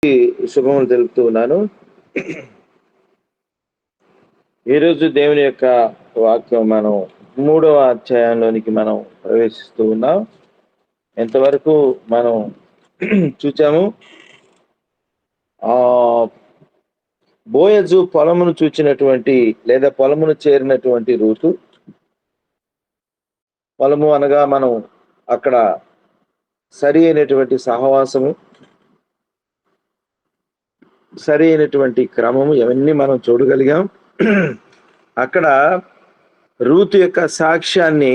శుభములు తెలుపుతూ ఉన్నాను. ఈరోజు దేవుని యొక్క వాక్యం మనం 3వ అధ్యాయంలోనికి మనం ప్రవేశిస్తూ ఉన్నాం. ఎంతవరకు మనం చూచాము. బోయజు పొలమును చూచినటువంటి లేదా పొలమును చేరినటువంటి రూతు. పొలము అనగా మనం అక్కడ సరి అయినటువంటి సహవాసము, సరి అయినటువంటి క్రమము ఇవన్నీ మనం చూడగలిగాం. అక్కడ రూతు యొక్క సాక్ష్యాన్ని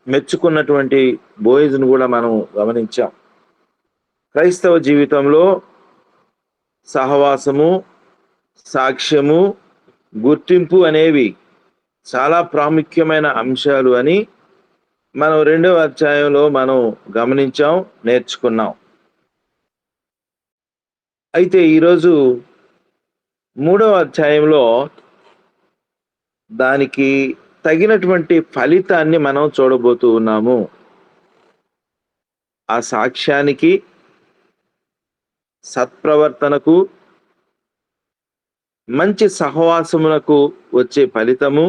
మెచ్చుకున్నటువంటి బోయజును కూడా మనం గమనించాం. క్రైస్తవ జీవితంలో సహవాసము, సాక్ష్యము, గుర్తింపు అనేవి చాలా ప్రాముఖ్యమైన అంశాలు అని మనం 2వ అధ్యాయంలో మనం గమనించాం, నేర్చుకున్నాం. అయితే ఈరోజు 3వ అధ్యాయంలో దానికి తగినటువంటి ఫలితాన్ని మనం చూడబోతూ ఉన్నాము. ఆ సాక్ష్యానికి, సత్ప్రవర్తనకు, మంచి సహవాసమునకు వచ్చే ఫలితము,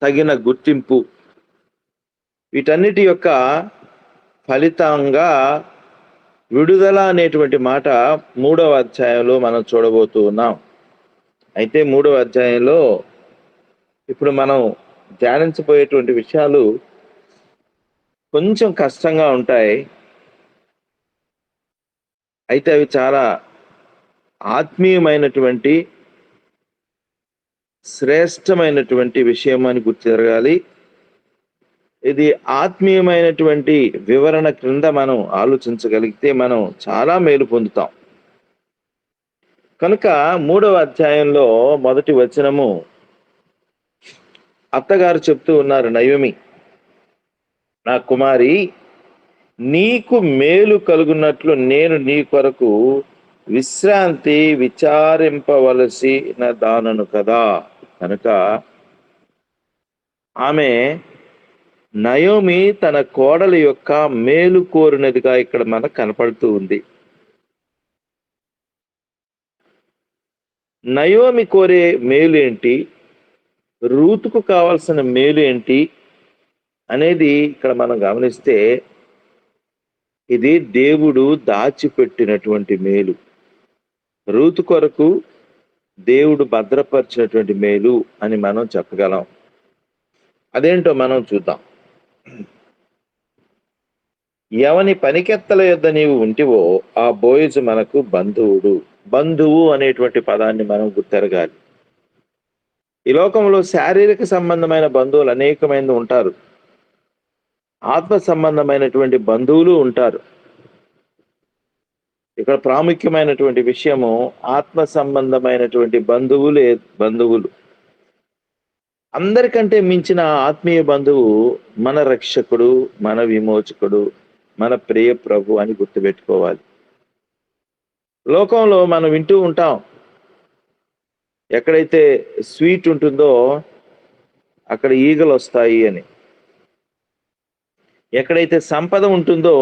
తగిన గుర్తింపు, వీటన్నిటి యొక్క ఫలితంగా విడుదల అనేటువంటి మాట 3వ అధ్యాయంలో మనం చూడబోతూ ఉన్నాం. అయితే 3వ అధ్యాయంలో ఇప్పుడు మనం ధ్యానించబోయేటువంటి విషయాలు కొంచెం కష్టంగా ఉంటాయి. అయితే అవి చాలా ఆత్మీయమైనటువంటి, శ్రేష్టమైనటువంటి విషయం అని గుర్తిరగాలి. ఇది ఆత్మీయమైనటువంటి వివరణ క్రింద మనం ఆలోచించగలిగితే మనం చాలా మేలు పొందుతాం. కనుక 3వ అధ్యాయంలో మొదటి వచనము అత్తగారు చెప్తూ ఉన్నారు, నయోమి, నా కుమారి, నీకు మేలు కలుగునట్లు నేను నీ కొరకు విశ్రాంతి విచారింపవలసిన దానను కదా. కనుక ఆమె నయోమి తన కోడల యొక్క మేలు కోరినదిగా ఇక్కడ మనకు కనపడుతూ ఉంది. నయోమి కోరే మేలు ఏంటి, రూతుకు కావాల్సిన మేలు ఏంటి అనేది ఇక్కడ మనం గమనిస్తే ఇది దేవుడు దాచిపెట్టినటువంటి మేలు. రూతు కొరకు దేవుడు భద్రపరిచినటువంటి మేలు అని మనం చెప్పగలం. అదేంటో మనం చూద్దాం. ఎవని పనికెత్తల యొద్ద నీవు ఉంటివో ఆ బోయజు మనకు బంధువుడు. బంధువు అనేటువంటి పదాన్ని మనం గుర్తెరగాలి. ఈ లోకంలో శారీరక సంబంధమైన బంధువులు అనేకమంది ఉంటారు, ఆత్మ సంబంధమైనటువంటి బంధువులు ఉంటారు. ఇక్కడ ప్రాముఖ్యమైనటువంటి విషయము ఆత్మ సంబంధమైనటువంటి బంధువులు. అందరికంటే మించిన ఆత్మీయ బంధువు మన రక్షకుడు, మన విమోచకుడు, మన ప్రియ ప్రభు అని గుర్తుపెట్టుకోవాలి. లోకంలో మనం వింటూ ఉంటాం, ఎక్కడైతే స్వీట్ ఉంటుందో అక్కడ ఈగలు వస్తాయి అని. ఎక్కడైతే సంపద ఉంటుందో,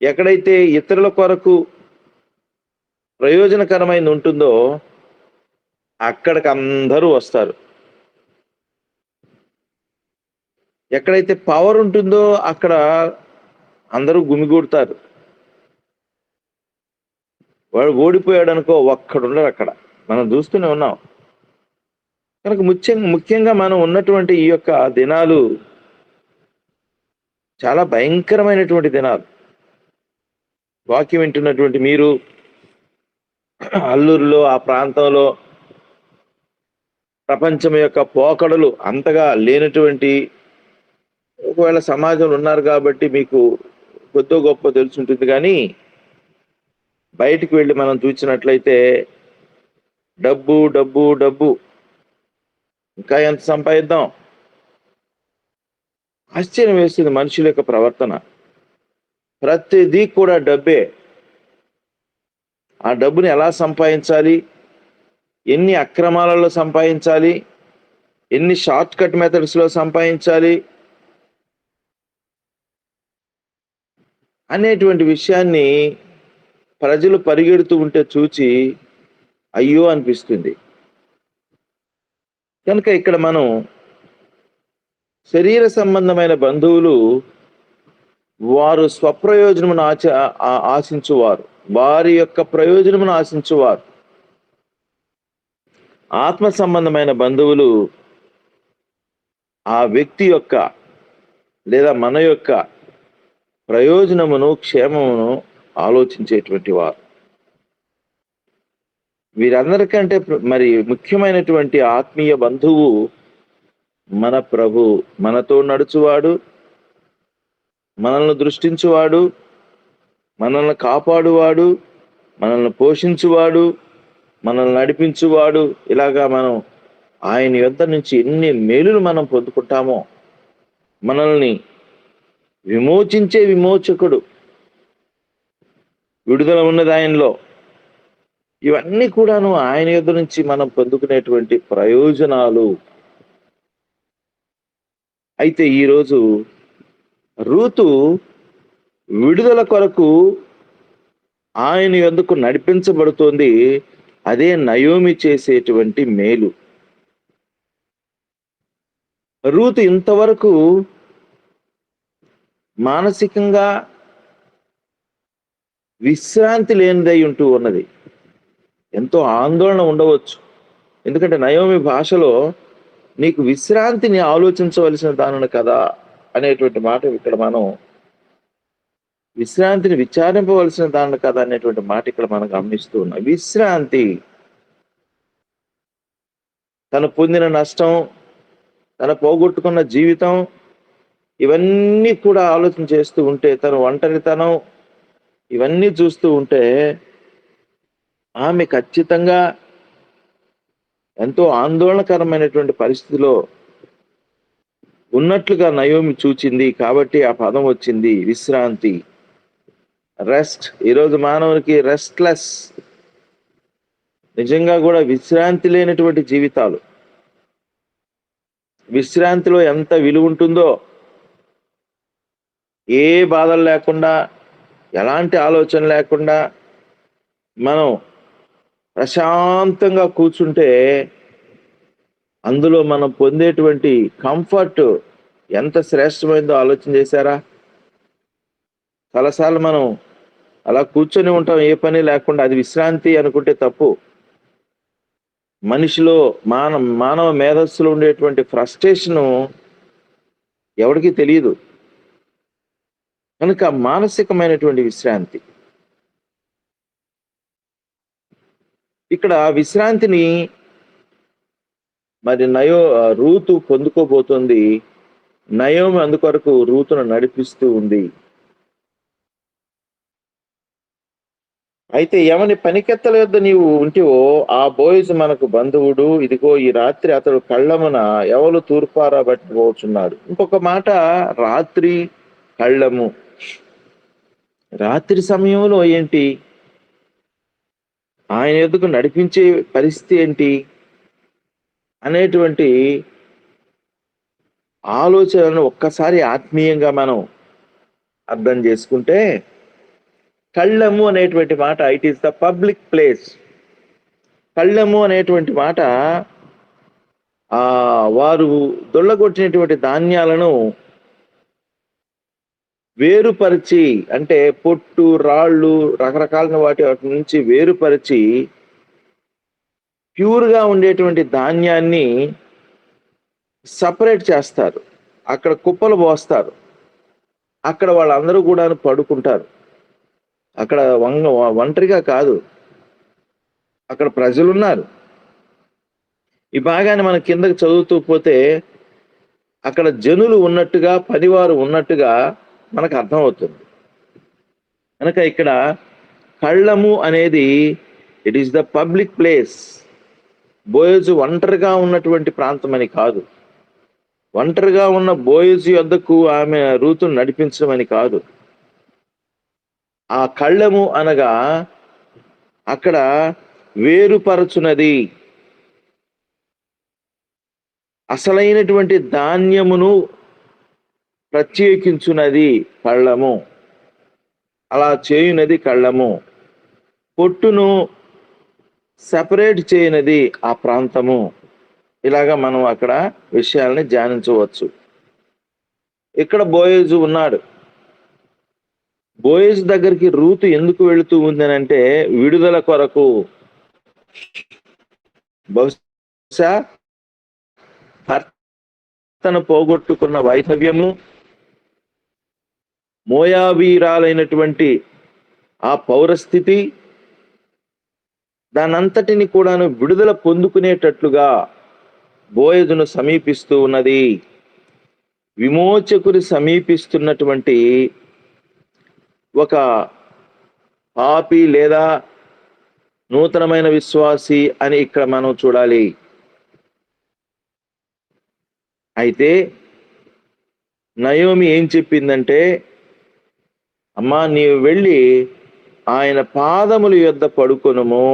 ఎక్కడైతే ఇతరుల కొరకు ప్రయోజనకరమైనది ఉంటుందో అక్కడికి అందరూ వస్తారు. ఎక్కడైతే పవర్ ఉంటుందో అక్కడ అందరూ గుమిగూడతారు. వాడు ఓడిపోయాడు అనుకో, ఒక్కడుండరు అక్కడ. మనం చూస్తూనే ఉన్నాం. కనుక ముఖ్యంగా మనం ఉన్నటువంటి ఈ యొక్క దినాలు చాలా భయంకరమైనటువంటి దినాలు. వాక్యం వింటున్నటువంటి మీరు అల్లూరులో, ఆ ప్రాంతంలో ప్రపంచం యొక్క పోకడలు అంతగా లేనటువంటి, ఒకవేళ సమాజంలో ఉన్నారు కాబట్టి మీకు కొద్దో గొప్ప తెలుసుంటుంది, కానీ బయటికి వెళ్ళి మనం చూసినట్లయితే డబ్బు డబ్బు డబ్బు, ఇంకా ఎంత సంపాదిద్దాం. ఆశ్చర్యం వేస్తుంది మనుషుల యొక్క ప్రవర్తన. ప్రతిదీ కూడా డబ్బే. ఆ డబ్బుని ఎలా సంపాదించాలి, ఎన్ని అక్రమాలలో సంపాదించాలి, ఎన్ని షార్ట్ కట్ మెథడ్స్లో సంపాదించాలి అనేటువంటి విషయాన్ని ప్రజలు పరిగెడుతూ ఉంటే చూచి అయ్యో అనిపిస్తుంది. కనుక ఇక్కడ మనం శరీర సంబంధమైన బంధువులు వారు స్వప్రయోజనమును ఆశించువారు, వారి యొక్క ప్రయోజనమును ఆశించువారు. ఆత్మ సంబంధమైన బంధువులు ఆ వ్యక్తి యొక్క లేదా మన యొక్క ప్రయోజనమును, క్షేమమును ఆలోచించేటువంటి వారు. వీరందరికంటే మరి ముఖ్యమైనటువంటి ఆత్మీయ బంధువు మన ప్రభు. మనతో నడుచువాడు, మనల్ని దృష్టించువాడు, మనల్ని కాపాడువాడు, మనల్ని పోషించువాడు, మనల్ని నడిపించువాడు. ఇలాగా మనం ఆయన యొద్ద నుంచి ఎన్ని మేలులు మనం పొందుకుంటామో, మనల్ని విమోచించే విమోచకుడు, విడుదల ఉన్నది ఆయనలో. ఇవన్నీ కూడాను ఆయన యొద్ద నుంచి మనం పొందుకునేటువంటి ప్రయోజనాలు. అయితే ఈరోజు రూతు విడుదల కొరకు ఆయన యొద్దకు నడిపించబడుతోంది. అదే నయోమి చేసేటువంటి మేలు. రూతు ఇంతవరకు మానసికంగా విశ్రాంతి లేనిదై ఉంటూ ఉన్నది. ఎంతో ఆందోళన ఉండవచ్చు. ఎందుకంటే నయోమి భాషలో నీకు విశ్రాంతిని ఆలోచించవలసిన దానిని కదా అనేటువంటి మాట ఇక్కడ మనం, విశ్రాంతిని విచారింపవలసిన దానిని కదా అనేటువంటి మాట ఇక్కడ మనం గమనిస్తూ ఉన్నాం. విశ్రాంతి, తను పొందిన నష్టం, తను పోగొట్టుకున్న జీవితం, ఇవన్నీ కూడా ఆలోచన చేస్తూ ఉంటే, తను ఒంటరితనం, ఇవన్నీ చూస్తూ ఉంటే ఆమె ఖచ్చితంగా ఎంతో ఆందోళనకరమైనటువంటి పరిస్థితిలో ఉన్నట్లుగా నయోమి చూచింది. కాబట్టి ఆ పదం వచ్చింది, విశ్రాంతి, రెస్ట్. ఈరోజు మానవునికి రెస్ట్లెస్, నిజంగా కూడా విశ్రాంతి లేనటువంటి జీవితాలు. విశ్రాంతిలో ఎంత విలువ ఉంటుందో, ఏ బాధలు లేకుండా, ఎలాంటి ఆలోచన లేకుండా మనం ప్రశాంతంగా కూర్చుంటే అందులో మనం పొందేటువంటి కంఫర్ట్ ఎంత శ్రేష్టమైందో ఆలోచన చేశారా? చాలాసార్లు మనం అలా కూర్చొని ఉంటాం, ఏ పని లేకుండా. అది విశ్రాంతి అనుకుంటే తప్పు. మనిషిలో మానవ మేధస్సులో ఉండేటువంటి ఫ్రస్ట్రేషను ఎవరికీ తెలియదు. కనుక మానసికమైనటువంటి విశ్రాంతి. ఇక్కడ విశ్రాంతిని మరి రూతు పొందుకోబోతుంది. నయోమి అందుకొరకు రూతును నడిపిస్తూ ఉంది. అయితే ఎవని పనికెత్తల యొద్ద నీవు ఉంటివో ఆ బోయజు మనకు బంధువుడు, ఇదిగో ఈ రాత్రి అతడు కళ్ళమున ఎవరు తూర్పారా పట్టుకోవచ్చున్నాడు. ఇంకొక మాట, రాత్రి కళ్ళము. రాత్రి సమయంలో ఏంటి, ఆయన యొద్దకు నడిపించే పరిస్థితి ఏంటి అనేటువంటి ఆలోచనను ఒక్కసారి ఆత్మీయంగా మనం అర్థం చేసుకుంటే, కళ్ళము అనేటువంటి మాట, it is the public place. కళ్ళము అనేటువంటి మాట వారు దొల్లగొట్టినటువంటి ధాన్యాలను వేరుపరిచి, అంటే పొట్టు, రాళ్ళు, రకరకాల వాటి నుంచి వేరుపరిచి ప్యూర్గా ఉండేటువంటి ధాన్యాన్ని సపరేట్ చేస్తారు. అక్కడ కుప్పలు పోస్తారు. అక్కడ వాళ్ళందరూ కూడా పడుకుంటారు. అక్కడ ఒంటరిగా కాదు, అక్కడ ప్రజలున్నారు. ఈ భాగాన్ని మనం కిందకి చదువుతూ పోతే అక్కడ జనులు ఉన్నట్టుగా, పనివారు ఉన్నట్టుగా మనకు అర్థమవుతుంది. కనుక ఇక్కడ కళ్ళము అనేది it is the public place. Boaz ఒంటరిగా ఉన్నటువంటి ప్రాంతం అని కాదు. ఒంటరిగా ఉన్న బోయజు యొద్దకు ఆమె రూతును నడిపించడం అని కాదు. ఆ కళ్ళము అనగా అక్కడ వేరుపరచునది, అసలైనటువంటి ధాన్యమును ప్రత్యేకించున్నది కళ్ళము. అలా చేయునది కళ్ళము, పొట్టును సెపరేట్ చేయనది ఆ ప్రాంతము. ఇలాగా మనం అక్కడ విషయాల్ని ధ్యానించవచ్చు. ఇక్కడ బోయజు ఉన్నాడు. బోయజు దగ్గరికి రూతు ఎందుకు వెళుతూ ఉందనంటే విడుదల కొరకు. బహుశా భర్తను పోగొట్టుకున్న వైధవ్యము, మోయాబీరాలైనటువంటి ఆ పౌరస్థితి, దానంతటిని కూడాను విడుదల పొందుకునేటట్లుగా బోయజును సమీపిస్తూ ఉన్నది. విమోచకుని సమీపిస్తున్నటువంటి ఒక పాపి లేదా నూతనమైన విశ్వాసి అని ఇక్కడ మనం చూడాలి. అయితే నయోమి ఏం చెప్పిందంటే, అమ్మా నీవు వెళ్ళి ఆయన పాదముల యొద్ద పడుకొనుము.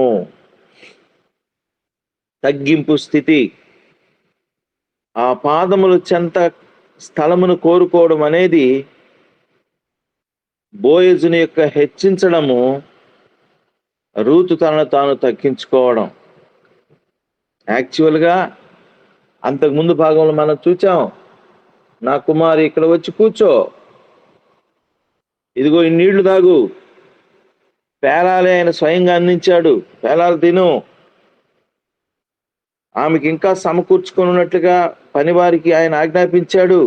తగ్గింపు స్థితి. ఆ పాదముల చెంత స్థలమును కోరుకోవడం అనేది బోయజుని యొక్క హెచ్చించడము, రూతు తనను తాను తగ్గించుకోవడం. యాక్చువల్గా అంతకుముందు భాగంలో మనం చూచాం, నా కుమారి ఇక్కడ వచ్చి కూర్చో, ఇదిగో ఈ నీళ్లు తాగు, పేలాలే ఆయన స్వయంగా అందించాడు, పేలాలు తిను. ఆమెకి ఇంకా సమకూర్చుకొని ఉన్నట్లుగా పనివారికి ఆయన ఆజ్ఞాపించాడు.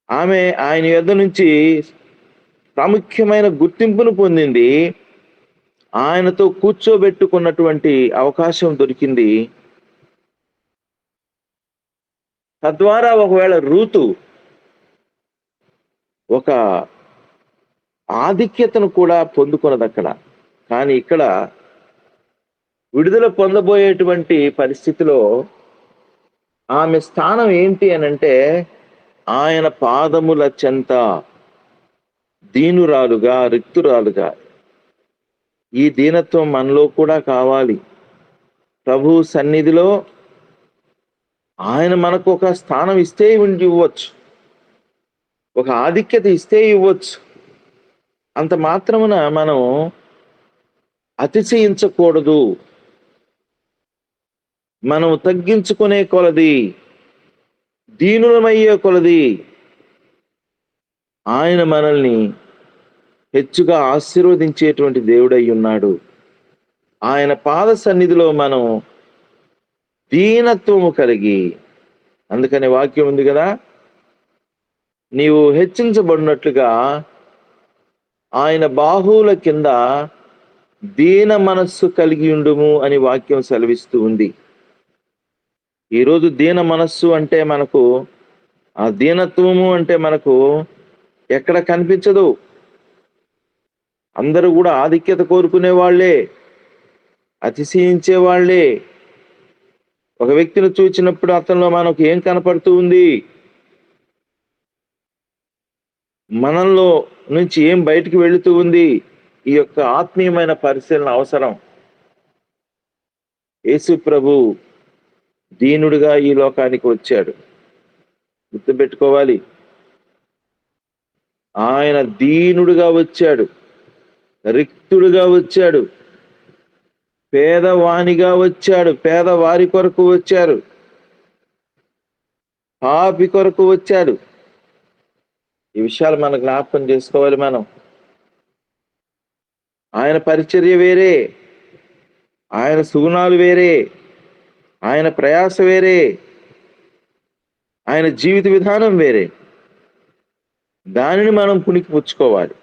ఆమె ఆయన యొద్ద నుంచి ప్రాముఖ్యమైన గుర్తింపును పొందింది. ఆయనతో కూర్చోబెట్టుకున్నటువంటి అవకాశం దొరికింది. తద్వారా ఒకవేళ రూతు ఒక ఆధిక్యతను కూడా పొందుకున్నది అక్కడ. కానీ ఇక్కడ విడుదల పొందబోయేటువంటి పరిస్థితిలో ఆమె స్థానం ఏంటి అనంటే, ఆయన పాదముల చెంత దీనురాలుగా, రిక్తురాలుగా. ఈ దీనత్వం మనలో కూడా కావాలి. ప్రభు సన్నిధిలో ఆయన మనకు ఒక స్థానం ఇస్తే ఇవ్వచ్చు, ఒక ఆధిక్యత ఇస్తే ఇవ్వచ్చు. అంత మాత్రమున మనం అతిశయించకూడదు. మనం తగ్గించుకునే కొలది, దీనులమయ్యే కొలది ఆయన మనల్ని హెచ్చుగా ఆశీర్వదించేటువంటి దేవుడై ఉన్నాడు. ఆయన పాద సన్నిధిలో మనం దీనత్వము కలిగి, అందుకనే వాక్యం ఉంది కదా, నీవు హెచ్చించబడినట్లుగా ఆయన బాహువుల కింద దీన మనస్సు కలిగి ఉండుము అని వాక్యం సెలవిస్తూ ఉంది. ఈరోజు దీన మనస్సు అంటే మనకు, ఆ దీనత్వము అంటే మనకు ఎక్కడ కనిపించదు. అందరూ కూడా ఆధిక్యత కోరుకునే వాళ్ళే, అతిశయించే వాళ్ళే. ఒక వ్యక్తిని చూచినప్పుడు అతనిలో మనకు ఏం కనపడుతూ ఉంది, మనలో నుంచి ఏం బయటికి వెళుతూ ఉంది, ఈ యొక్క ఆత్మీయమైన పరిశీలన అవసరం. యేసు ప్రభు దీనుడిగా ఈ లోకానికి వచ్చాడు, గుర్తుపెట్టుకోవాలి. ఆయన దీనుడిగా వచ్చాడు, రిక్తుడిగా వచ్చాడు, పేదవానిగా వచ్చాడు, పేదవారి కొరకు వచ్చారు, పాపి కొరకు వచ్చాడు. ఈ విషయాలు మనం జ్ఞాపకం చేసుకోవాలి. మనం ఆయన పరిచర్య వేరే, ఆయన సుగుణాలు వేరే, ఆయన ప్రయాస వేరే, ఆయన జీవిత విధానం వేరే. దానిని మనం పుణికి పుచ్చుకోవాలి.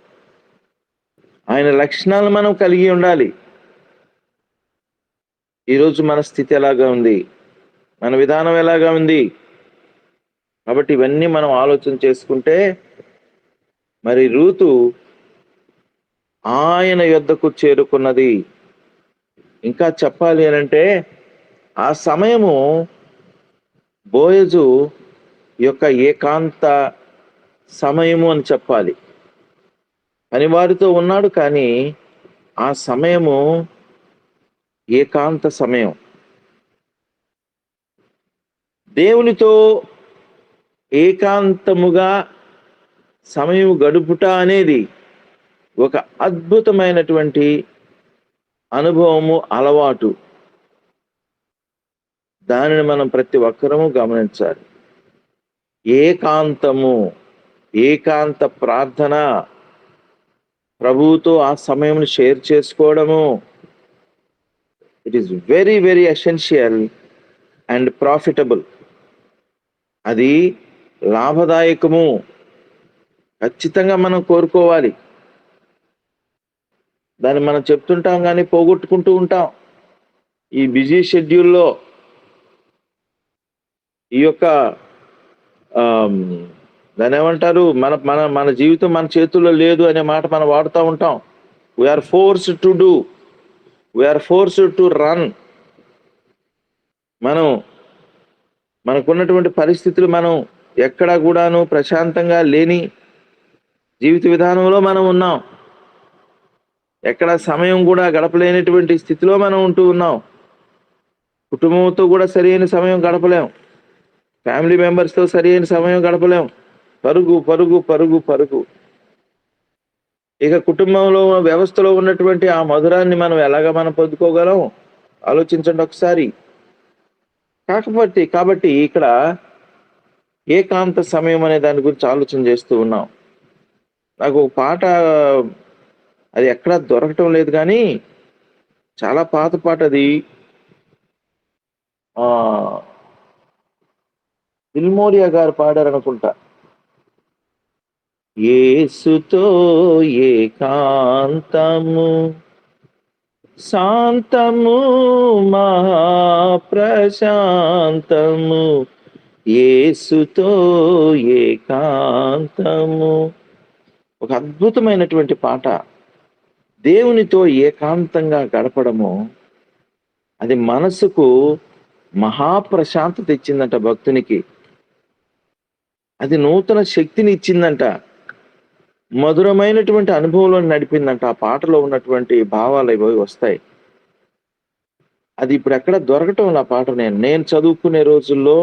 ఆయన లక్షణాలను మనం కలిగి ఉండాలి. ఈరోజు మన స్థితి ఎలాగా ఉంది, మన విధానం ఎలాగా ఉంది. కాబట్టి ఇవన్నీ మనం ఆలోచన చేసుకుంటే, మరి రూతు ఆయన యొద్దకు చేరుకున్నది. ఇంకా చెప్పాలి అనంటే, ఆ సమయము బోయజు యొక్క ఏకాంత సమయము అని చెప్పాలి. పనివారితో ఉన్నాడు, కానీ ఆ సమయము ఏకాంత సమయం. దేవునితో ఏకాంతముగా సమయం గడుపుట అనేది ఒక అద్భుతమైనటువంటి అనుభవము, అలవాటు. దానిని మనం ప్రతి ఒక్కరము గమనించాలి. ఏకాంతము, ఏకాంత ప్రార్థన, ప్రభువుతో ఆ సమయం షేర్ చేసుకోవడము. It is very very essential and profitable. అది లాభదాయకము. ఖచ్చితంగా మనం కోరుకోవాలి. దాన్ని మనం చెప్తుంటాం కానీ పోగొట్టుకుంటూ ఉంటాం. ఈ బిజీ షెడ్యూల్లో ఈ యొక్క దాన్ని ఏమంటారు, మన మన మన జీవితం మన చేతుల్లో లేదు అనే మాట మనం వాడుతూ ఉంటాం. We're forced to do, we're forced to run. మనకున్నటువంటి పరిస్థితులు, మనం ఎక్కడా కూడాను ప్రశాంతంగా లేని జీవిత విధానంలో మనం ఉన్నాం. ఎక్కడ సమయం కూడా గడపలేనటువంటి స్థితిలో మనం ఉంటూ ఉన్నాం. కుటుంబంతో కూడా సరైన సమయం గడపలేం. ఫ్యామిలీ మెంబర్స్తో సరైన సమయం గడపలేం. పరుగు పరుగు పరుగు పరుగు. ఇక కుటుంబంలో వ్యవస్థలో ఉన్నటువంటి ఆ మధురాన్ని మనం ఎలాగ మనం పొందుకోగలం ఆలోచించండి ఒకసారి. కాబట్టి ఇక్కడ ఏకాంత సమయం అనే దాని గురించి ఆలోచన చేస్తూ ఉన్నాం. నాకు ఒక పాట, అది ఎక్కడా దొరకటం లేదు కానీ చాలా పాత పాట అది. దిల్మోరియా గారు పాడారనుకుంటా. యేసుతో ఏకాంతము శాంతము మహాప్రశాంతము, యేసుతో ఏకాంతము. ఒక అద్భుతమైనటువంటి పాట. దేవునితో ఏకాంతంగా గడపడము, అది మనసుకు మహాప్రశాంతత ఇచ్చిందంట భక్తునికి. అది నూతన శక్తిని ఇచ్చిందంట. మధురమైనటువంటి అనుభవంలో నడిపిందంట. ఆ పాటలో ఉన్నటువంటి భావాలు ఇవి వస్తాయి. అది ఇప్పుడు ఎక్కడ దొరకటం ఆ పాట. నేను చదువుకునే రోజుల్లో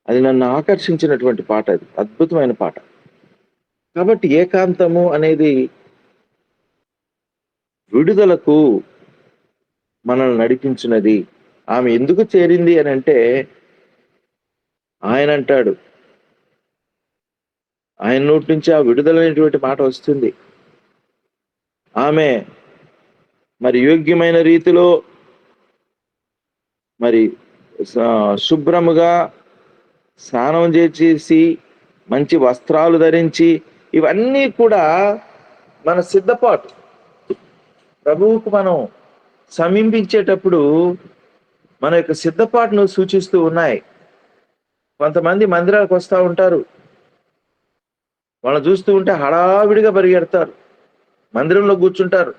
అది నన్ను ఆకర్షించినటువంటి పాట. అది అద్భుతమైన పాట. కాబట్టి ఏకాంతము అనేది విడుదలకు మనల్ని నడిపించినది. ఆమె ఎందుకు చేరింది అని అంటే, ఆయన అంటాడు, ఆయన నోటి నుంచి ఆ విడుదలైనటువంటి మాట వస్తుంది. ఆమె మరి యోగ్యమైన రీతిలో మరి శుభ్రముగా స్నానం చేసి మంచి వస్త్రాలు ధరించి, ఇవన్నీ కూడా మన సిద్ధపాటు. ప్రభువుకు మనం సమీపించేటప్పుడు మన యొక్క సిద్ధపాటును సూచిస్తూ ఉన్నాయి. కొంతమంది మందిరాలకు వస్తూ ఉంటారు, వాళ్ళని చూస్తూ ఉంటే హడావిడిగా పరిగెడతారు, మందిరంలో కూర్చుంటారు,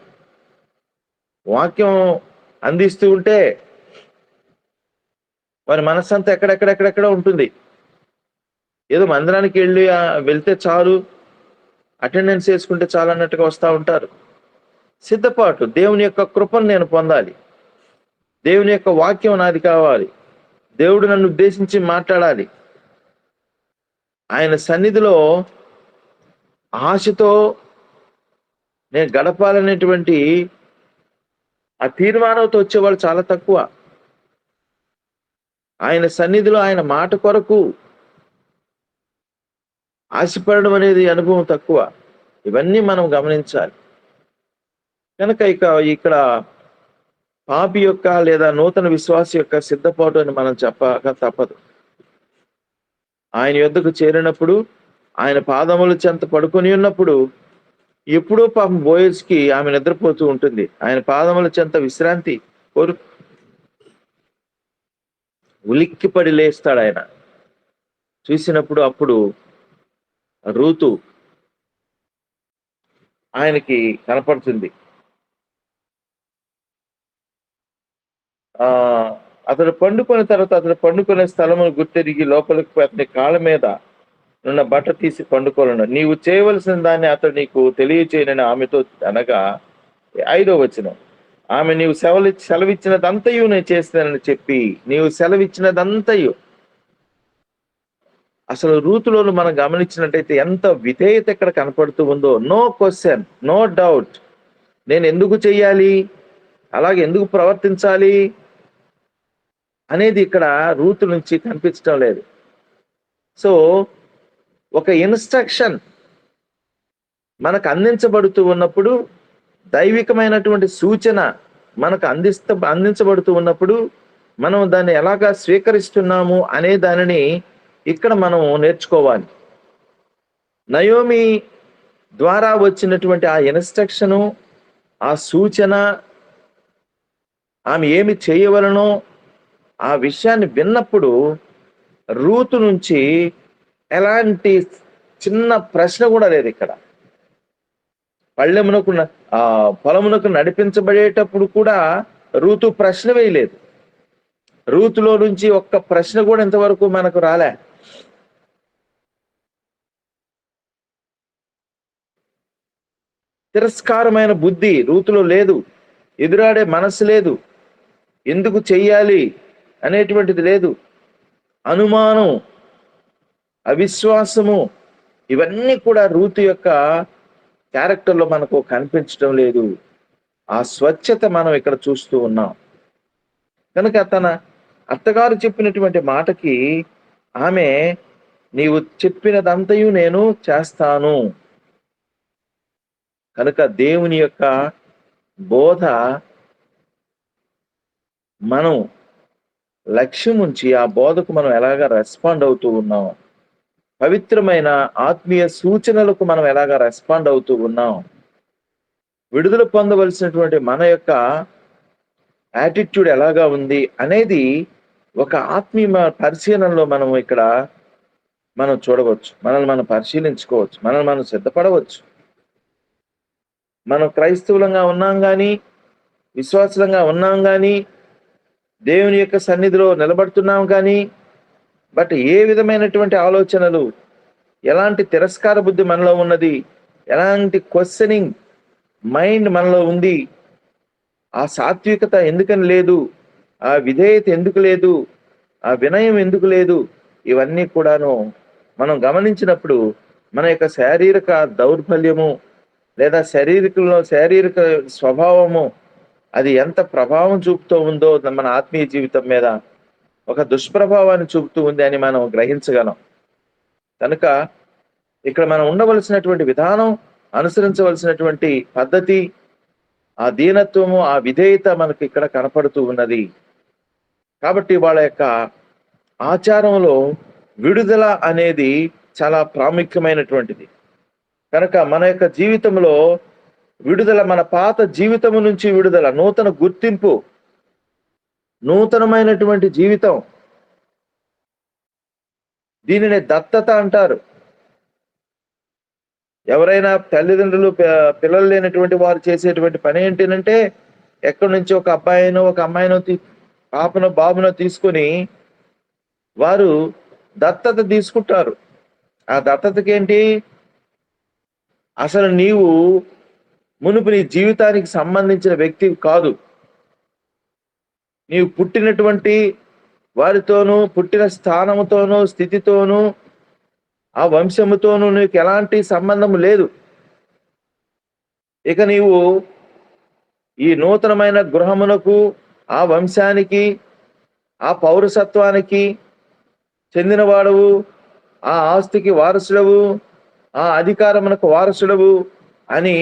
వాక్యం అందిస్తూ ఉంటే వారి మనస్సంతా ఎక్కడెక్కడెక్కడెక్కడ ఉంటుంది. ఏదో మందిరానికి వెళ్తే చాలు, అటెండెన్స్ వేసుకుంటే చాలు అన్నట్టుగా వస్తూ ఉంటారు. సిద్ధపాటు, దేవుని యొక్క కృపను నేను పొందాలి, దేవుని యొక్క వాక్యం నాది కావాలి, దేవుడు నన్ను ఉద్దేశించి మాట్లాడాలి, ఆయన సన్నిధిలో ఆశతో నేను గడపాలనేటువంటి ఆ తీర్మానంతో వచ్చేవాళ్ళు చాలా తక్కువ. ఆయన సన్నిధిలో ఆయన మాట కొరకు ఆశపడడం అనేది అనుభవం తక్కువ. ఇవన్నీ మనం గమనించాలి. కనుక ఇక్కడ పాపి యొక్క లేదా నూతన విశ్వాసి యొక్క సిద్ధపాటు అని మనం చెప్పక తప్పదు. ఆయన యొద్దకు చేరినప్పుడు, ఆయన పాదముల చెంత పడుకొని ఉన్నప్పుడు, ఎప్పుడో పాపం బోయజ్కి ఆమె నిద్రపోతూ ఉంటుంది. ఆయన పాదముల చెంత విశ్రాంతి ఉలిక్కిపడి లేస్తాడు. ఆయన చూసినప్పుడు అప్పుడు రూతు ఆయనకి కనపడుతుంది. అతడు పండుకున్న తర్వాత అతడు పండుకునే స్థలమును గుర్తెరిగి లోపలికి అతని కాళ్ళ మీద నున్న బట్ట తీసి పండుకోలను, నీవు చేయవలసిన దాన్ని అతడు నీకు తెలియచేయనని ఆమెతో అనగా, 5వ వచనం, ఆమె నీవు సెలవిచ్చినదంతయు నేను చేస్తానని చెప్పి, నీవు సెలవిచ్చినదంతయు అసలు రూతులోను మనం గమనించినట్టయితే ఎంత విధేయత ఇక్కడ కనపడుతూ ఉందో. No question, no doubt. నేను ఎందుకు చెయ్యాలి, అలాగే ఎందుకు ప్రవర్తించాలి అనేది ఇక్కడ రూతు నుంచి కనిపించడం లేదు. సో ఒక ఇన్స్ట్రక్షన్ మనకు అందించబడుతూ ఉన్నప్పుడు, దైవికమైనటువంటి సూచన మనకు అందించబడుతూ ఉన్నప్పుడు మనం దాన్ని ఎలాగా స్వీకరిస్తున్నాము అనే దానిని ఇక్కడ మనం నేర్చుకోవాలి. నయోమి ద్వారా వచ్చినటువంటి ఆ ఇన్స్ట్రక్షను, ఆ సూచన, ఆమె ఏమి చేయవలనో ఆ విషయాన్ని విన్నప్పుడు రూతు నుంచి ఎలాంటి చిన్న ప్రశ్న కూడా లేదు. ఇక్కడ పళ్ళెమునకు పొలమునకు నడిపించబడేటప్పుడు కూడా రూతు ప్రశ్న వేయలేదు. రూతులో నుంచి ఒక్క ప్రశ్న కూడా ఇంతవరకు మనకు రాలే. తిరస్కారమైన బుద్ధి రూతులో లేదు, ఎదురాడే మనసు లేదు, ఎందుకు చెయ్యాలి అనేటువంటిది లేదు, అనుమానం, అవిశ్వాసము, ఇవన్నీ కూడా రూతు యొక్క క్యారెక్టర్లో మనకు కనిపించడం లేదు. ఆ స్వచ్ఛత మనం ఇక్కడ చూస్తూ ఉన్నాం. కనుక తన అత్తగారు చెప్పినటువంటి మాటకి ఆమె, నీవు చెప్పినదంతయు నేను చేస్తాను. కనుక దేవుని యొక్క బోధ మనం లక్ష్యం ఉంచి ఆ బోధకు మనం ఎలాగా రెస్పాండ్ అవుతూ ఉన్నాం, పవిత్రమైన ఆత్మీయ సూచనలకు మనం ఎలాగా రెస్పాండ్ అవుతూ ఉన్నాం, విడుదల పొందవలసినటువంటి మన యొక్క యాటిట్యూడ్ ఎలాగా ఉంది అనేది ఒక ఆత్మీయ పరిశీలనలో మనం ఇక్కడ మనం చూడవచ్చు. మనల్ని మనం పరిశీలించుకోవచ్చు, మనల్ని మనం సిద్ధపడవచ్చు. మనం క్రైస్తవులంగా ఉన్నాం కానీ, విశ్వాసులంగా ఉన్నాం కానీ, దేవుని యొక్క సన్నిధిలో నిలబడుతున్నాం కానీ, బట్ ఏ విధమైనటువంటి ఆలోచనలు, ఎలాంటి తిరస్కార బుద్ధి మనలో ఉన్నది, ఎలాంటి క్వశ్చనింగ్ మైండ్ మనలో ఉంది, ఆ సాత్వికత ఎందుకని లేదు, ఆ విధేయత ఎందుకు లేదు, ఆ వినయం ఎందుకు లేదు, ఇవన్నీ కూడాను మనం గమనించినప్పుడు మన యొక్క శారీరక దౌర్బల్యము లేదా శారీరక స్వభావము అది ఎంత ప్రభావం చూపుతూ ఉందో మన ఆత్మీయ జీవితం మీద ఒక దుష్ప్రభావాన్ని చూపుతూ ఉంది అని మనం గ్రహించగలం. కనుక ఇక్కడ మనం ఉండవలసినటువంటి విధానం, అనుసరించవలసినటువంటి పద్ధతి, ఆ దీనత్వము, ఆ విధేయత మనకి ఇక్కడ కనపడుతూ ఉన్నది. కాబట్టి వాళ్ళ యొక్క ఆచారంలో విడుదల అనేది చాలా ప్రాముఖ్యమైనటువంటిది. కనుక మన యొక్క జీవితంలో విడుదల, మన పాత జీవితము నుంచి విడుదల, నూతన గుర్తింపు, నూతనమైనటువంటి జీవితం, దీనిని దత్తత అంటారు. ఎవరైనా తల్లిదండ్రులు పిల్లలు లేనటువంటి వారు చేసేటువంటి పని ఏంటంటే, ఎక్కడి నుంచి ఒక అబ్బాయినో ఒక అమ్మాయినో పాపనో బాబునో తీసుకొని వారు దత్తత తీసుకుంటారు. ఆ దత్తతకి ఏంటి, అసలు నీవు మునుపు నీ జీవితానికి సంబంధించిన వ్యక్తి కాదు, నీవు పుట్టినటువంటి వారితోనూ, పుట్టిన స్థానముతోనూ, స్థితితోనూ, ఆ వంశముతోనూ నీకు ఎలాంటి సంబంధం లేదు. ఇక నీవు ఈ నూతనమైన గృహమునకు, ఆ వంశానికి, ఆ పౌరసత్వానికి చెందినవాడవు, ఆ ఆస్తికి వారసుడవు, ఆ అధికారమునకు వారసుడవు అని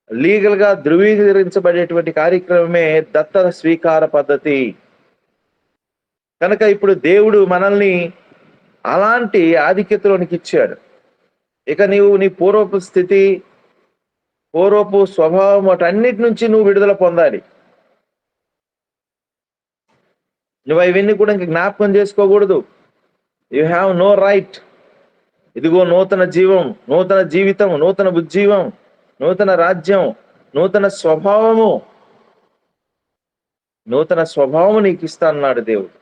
లీగల్ గా ధృవీకరించబడేటువంటి కార్యక్రమమే దత్తత స్వీకార పద్ధతి. కనుక ఇప్పుడు దేవుడు మనల్ని అలాంటి ఆధిక్యతలోనికి ఇచ్చాడు. ఇక నీవు నీ పూర్వపు స్థితి, పూర్వపు స్వభావం, వాటన్నిటి నుంచి నువ్వు విడుదల పొందాలి. నువ్వు అవన్నీ కూడా ఇంక జ్ఞాపకం చేసుకోకూడదు. You have no right. ఇదిగో నూతన జీవం, నూతన జీవితం, నూతన ఉజ్జీవం, నూతన రాజ్యం, నూతన స్వభావము, నూతన స్వభావము నీకు ఇస్తా అన్నాడు దేవుడు.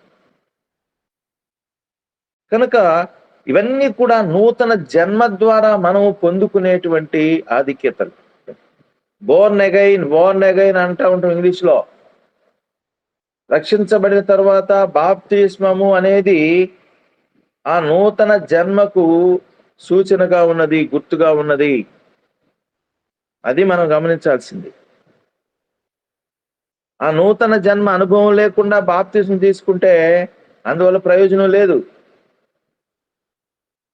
కనుక ఇవన్నీ కూడా నూతన జన్మ ద్వారా మనము పొందుకునేటువంటి ఆధిక్యతలు. బోర్న్ అగైన్ అంటా ఉంటాం ఇంగ్లీష్ లో. రక్షించబడిన తర్వాత బాప్తిస్మము అనేది ఆ నూతన జన్మకు సూచనగా ఉన్నది, గుర్తుగా ఉన్నది. అది మనం గమనించాల్సింది. ఆ నూతన జన్మ అనుభవం లేకుండా బాప్తిసం తీసుకుంటే అందువల్ల ప్రయోజనం లేదు.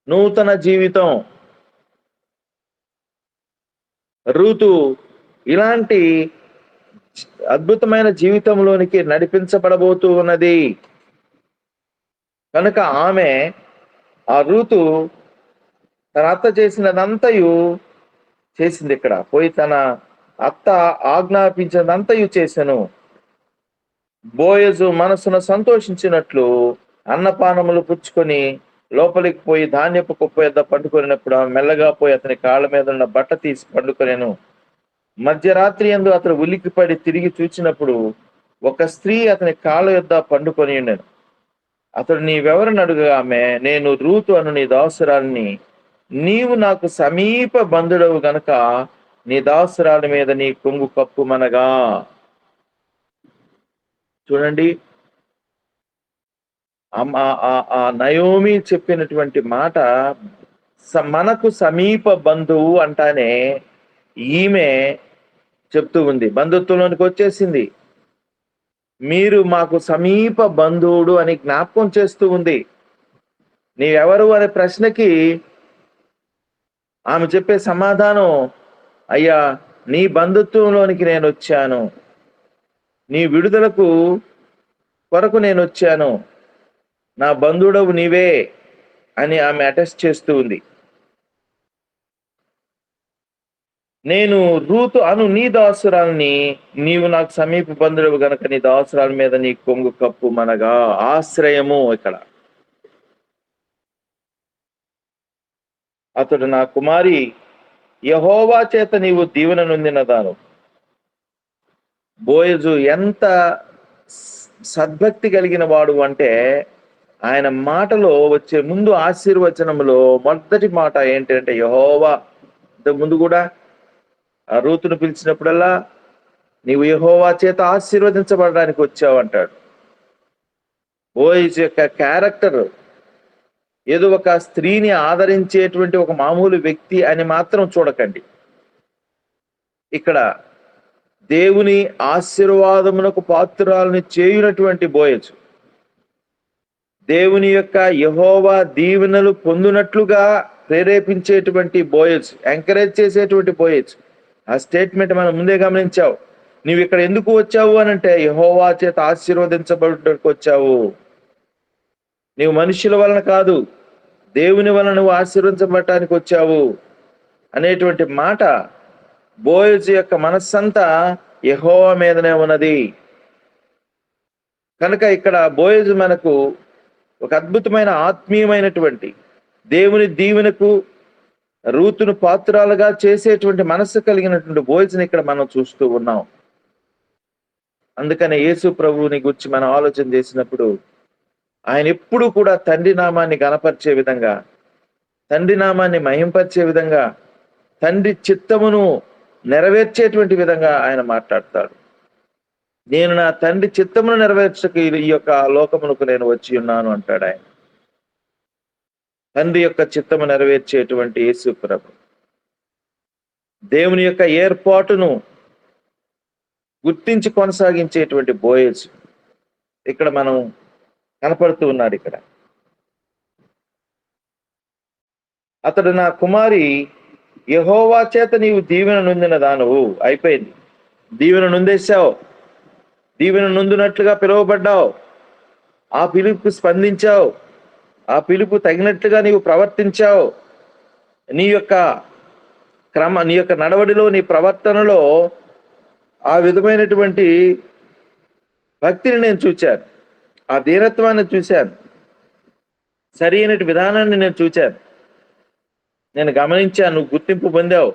నూతన జీవితం. రూతు ఇలాంటి అద్భుతమైన జీవితంలోనికి నడిపించబడబోతూ ఉన్నది. కనుక ఆమె, ఆ రూతు తన అత్త చేసినదంతయు చేసింది. ఇక్కడ పోయి తన అత్త ఆజ్ఞాపించినదంతయు చేసెను. బోయజు మనసున సంతోషించినట్లు అన్నపానములు పుచ్చుకొని లోపలికి పోయి ధాన్యపు కుప్ప యొద్ద పండుకొనినప్పుడు ఆమె మెల్లగా పోయి అతని కాళ్ళ మీద ఉన్న బట్ట తీసి పండుకొనెను. మధ్యరాత్రి యందు అతడు ఉలిక్కిపడి తిరిగి చూచినప్పుడు ఒక స్త్రీ అతని కాళ్ళ యొద్ద పండుకొని ఉండెను. అతడు, నీవెవరని అడుగగా ఆమె, నేను రూతు అను నీ దాసురాలిని. నీవు నాకు సమీప బంధుడవు గనుక నీ దాసురాలి మీద నీ కొంగు కప్పుమనగా. చూడండి, ఆ నయోమి చెప్పినటువంటి మాట, మనకు సమీప బంధువు అంటానే ఈమె చెప్తూ ఉంది. బంధుత్వంలోనికి వచ్చేసింది. మీరు మాకు సమీప బంధువుడు అని జ్ఞాపకం చేస్తూ ఉంది. నీవెవరు అనే ప్రశ్నకి ఆమె చెప్పే సమాధానం, అయ్యా నీ బంధుత్వంలోనికి నేను వచ్చాను, నీ విడుదలకు కొరకు నేను వచ్చాను, నా బంధుడవు నీవే అని ఆమె అటెస్ట్ చేస్తూ ఉంది. నేను రూతు అను నీ దాసురాల్ని, నీవు నాకు సమీప బంధుడవు గనక నీ దాసురాల మీద నీ కొంగు కప్పు మనగా. ఆశ్రయము. ఇక్కడ అతడు, నా కుమారి, యెహోవా చేత నీవు దీవెన నొందినదాను. బోయజు ఎంత సద్భక్తి కలిగిన వాడు అంటే, ఆయన మాటలో వచ్చే ముందు ఆశీర్వచనంలో మొదటి మాట ఏంటంటే యెహోవా. ఇంతకు ముందు కూడా ఆ రూతును పిలిచినప్పుడల్లా, నీవు యెహోవా చేత ఆశీర్వదించబడడానికి వచ్చావు అంటాడు. బోయజు యొక్క క్యారెక్టర్ ఏదో ఒక స్త్రీని ఆదరించేటువంటి ఒక మామూలు వ్యక్తి అని మాత్రం చూడకండి. ఇక్కడ దేవుని ఆశీర్వాదమునకు పాత్రురాలని చేయునటువంటి బోయజు, దేవుని యొక్క యెహోవా దీవెనలు పొందినట్లుగా ప్రేరేపించేటువంటి బోయజు, ఎంకరేజ్ చేసేటువంటి బోయజు. ఆ స్టేట్మెంట్ మనం ముందే గమనించావు. నీవు ఇక్కడ ఎందుకు వచ్చావు అని అంటే, యెహోవా చేత ఆశీర్వదించబడడానికి వచ్చావు. నీవు మనుషుల వలన కాదు, దేవుని వలన నువ్వు ఆశీర్వదించబడటానికి వచ్చావు అనేటువంటి మాట. బోయజు యొక్క మనస్సంతా యెహోవా మీదనే ఉన్నది. కనుక ఇక్కడ బోయజు మనకు ఒక అద్భుతమైన ఆత్మీయమైనటువంటి దేవుని దీవెనకు రూతును పాత్రాలుగా చేసేటువంటి మనస్సు కలిగినటువంటి బోయజుని ఇక్కడ మనం చూస్తూ ఉన్నాం. అందుకనే యేసు ప్రభువుని గురించి మనం ఆలోచన చేసినప్పుడు, ఆయన ఎప్పుడు కూడా తండ్రి నామాన్ని గణపరిచే విధంగా, తండ్రి నామాన్ని మహింపరిచే విధంగా, తండ్రి చిత్తమును నెరవేర్చేటువంటి విధంగా ఆయన మాట్లాడతాడు. నేను నా తండ్రి చిత్తమును నెరవేర్చక ఈ యొక్క లోకమునకు నేను వచ్చి ఉన్నాను అంటాడు ఆయన. తండ్రి యొక్క చిత్తము నెరవేర్చేటువంటి యేసు ప్రభు, దేవుని యొక్క ఏర్పాటును గుర్తించి కొనసాగించేటువంటి బోయజు ఇక్కడ మనం కనపడుతూ ఉన్నాడు. ఇక్కడ అతడు, నా కుమారి, యెహోవా చేత నీవు దీవెన నొందిన దానవు. అయిపోయింది. దీవెన నొందేశావు, దీవెన నొందినట్లుగా పిలువబడ్డావు, ఆ పిలుపుకు స్పందించావు, ఆ పిలుపు తగినట్లుగా నీవు ప్రవర్తించావు. నీ యొక్క నీ యొక్క నడవడిలో, నీ ప్రవర్తనలో ఆ విధమైనటువంటి భక్తిని నేను చూశాను, ఆ దీనత్వాన్ని చూశాను, సరి అయిన విధానాన్ని నేను చూశాను, నేను గమనించాను. నువ్వు గుర్తింపు పొందావు.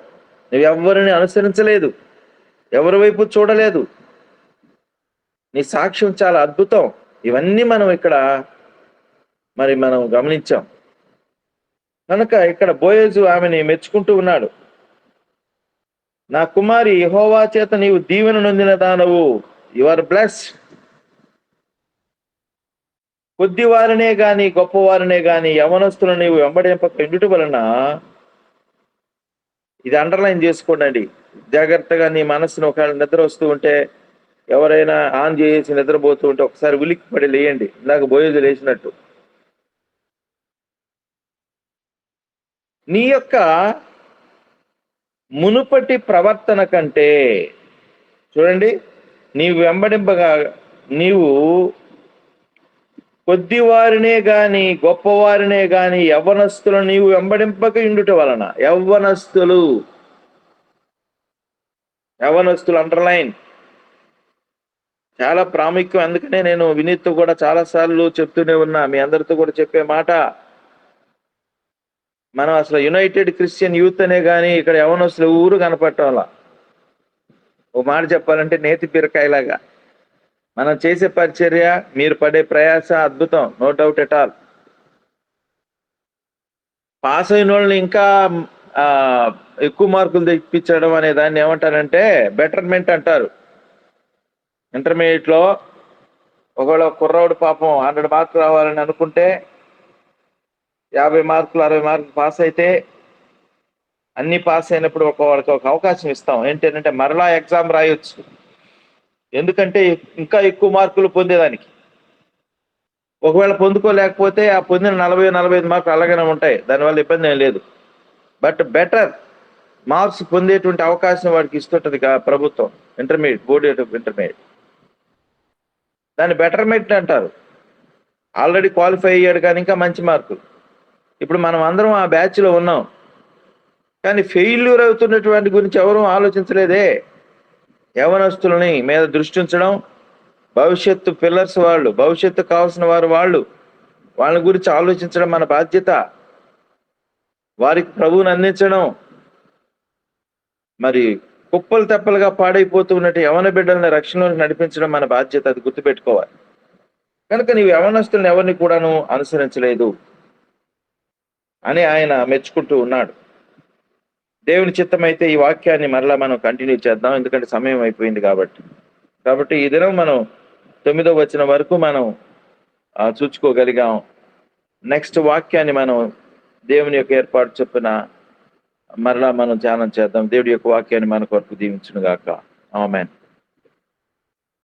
నువ్వు ఎవరిని అనుసరించలేదు, ఎవరి వైపు చూడలేదు. నీ సాక్ష్యం చాలా అద్భుతం. ఇవన్నీ మనం ఇక్కడ మనం గమనించాం. కనుక ఇక్కడ బోయజు ఆమెని మెచ్చుకుంటూ ఉన్నాడు. నా కుమారి, యెహోవా చేత నీవు దీవెన నొందిన దానవు. You are blessed. కొద్దివారినే గాని గొప్పవారినే గాని యవనస్తులను నీవు వెంబడింపక ఉండుట వలన, ఇది అండర్లైన్ చేసుకోండి. జాగ్రత్తగా నీ మనసును ఒకవేళ నిద్ర వస్తూ ఉంటే, ఎవరైనా ఆన్ చేసి నిద్రపోతూ ఉంటే ఒకసారి ఉలిక్కి పడి లేయండి, ఇందాక బోయేజు లేచినట్టు. నీ యొక్క మునుపటి ప్రవర్తన కంటే, చూడండి, నీవు వెంబడింపగా నీవు కొద్దివారినే గాని గొప్పవారినే గాని యవ్వనస్తులను నీవు వెంబడింపక ఉండుట వలన. యవ్వనస్తులు అండర్లైన్, చాలా ప్రాముఖ్యం. అందుకనే నేను వినీత్తో కూడా చాలా సార్లు చెప్తూనే ఉన్నా, మీ అందరితో కూడా చెప్పే మాట, మనం అసలు యునైటెడ్ క్రిస్టియన్ యూత్ అనే కానీ ఇక్కడ యవనస్తులు ఊరు కనపడటంలా. ఓ మాట చెప్పాలంటే నేతి బీరకాయలాగా మనం చేసే పరిచర్య, మీరు పడే ప్రయాస అద్భుతం, no doubt at all. Pass అయిన వాళ్ళని ఇంకా ఎక్కువ మార్కులు తెప్పించడం అనే దాన్ని ఏమంటారంటే బెటర్మెంట్ అంటారు. ఇంటర్మీడియట్ లో ఒకవేళ కుర్రాడు పాపం 100 మార్కులు రావాలని అనుకుంటే 50 మార్కులు 60 మార్కులు పాస్ అయితే, అన్ని పాస్ అయినప్పుడు వాళ్ళకి ఒక అవకాశం ఇస్తాం. ఏంటంటే మరలా ఎగ్జామ్ రాయొచ్చు, ఎందుకంటే ఇంకా ఎక్కువ మార్కులు పొందేదానికి. ఒకవేళ పొందుకోలేకపోతే ఆ పొందిన 40-45 మార్కులు అలాగనే ఉంటాయి, దానివల్ల ఇబ్బంది ఏం లేదు. బట్ బెటర్ మార్క్స్ పొందేటువంటి అవకాశం వాడికి ఇస్తుంటది ప్రభుత్వం, ఇంటర్మీడియట్, బోర్డు ఇంటర్మీడియట్. దాన్ని బెటర్మెంట్ అంటారు. ఆల్రెడీ క్వాలిఫై అయ్యాడు కానీ ఇంకా మంచి మార్కులు. ఇప్పుడు మనం అందరం ఆ బ్యాచ్ లో ఉన్నాం, కానీ ఫెయిల్యూర్ అవుతున్నటువంటి గురించి ఎవరూ ఆలోచించలేదే. యవనస్తులని మీద దృష్టి ఉంచడం, భవిష్యత్తు పిల్లర్స్ వాళ్ళు, భవిష్యత్తు కావాల్సిన వారు వాళ్ళు, వాళ్ళ గురించి ఆలోచించడం మన బాధ్యత. వారికి ప్రభువుని అందించడం. మరి కుప్పలు తెప్పలుగా పాడైపోతూ ఉన్నట్టు యవన బిడ్డల్ని రక్షణలోకి నడిపించడం మన బాధ్యత, అది గుర్తుపెట్టుకోవాలి. కనుక నీవు యవనస్తులను ఎవరిని కూడాను అనుసరించలేదు అని ఆయన మెచ్చుకుంటూ ఉన్నాడు. దేవుని చిత్తమైతే ఈ వాక్యాన్ని మరలా మనం కంటిన్యూ చేద్దాం, ఎందుకంటే సమయం అయిపోయింది కాబట్టి ఈ దినం మనం 9వ వచనం వరకు మనం చూచుకోగలిగాం. నెక్స్ట్ వాక్యాన్ని మనం దేవుని యొక్క ఏర్పాటు చొప్పున మరలా మనం ధ్యానం చేద్దాం. దేవుడి యొక్క వాక్యాన్ని మన కొరకు దీవించును గాక. ఆమేన్.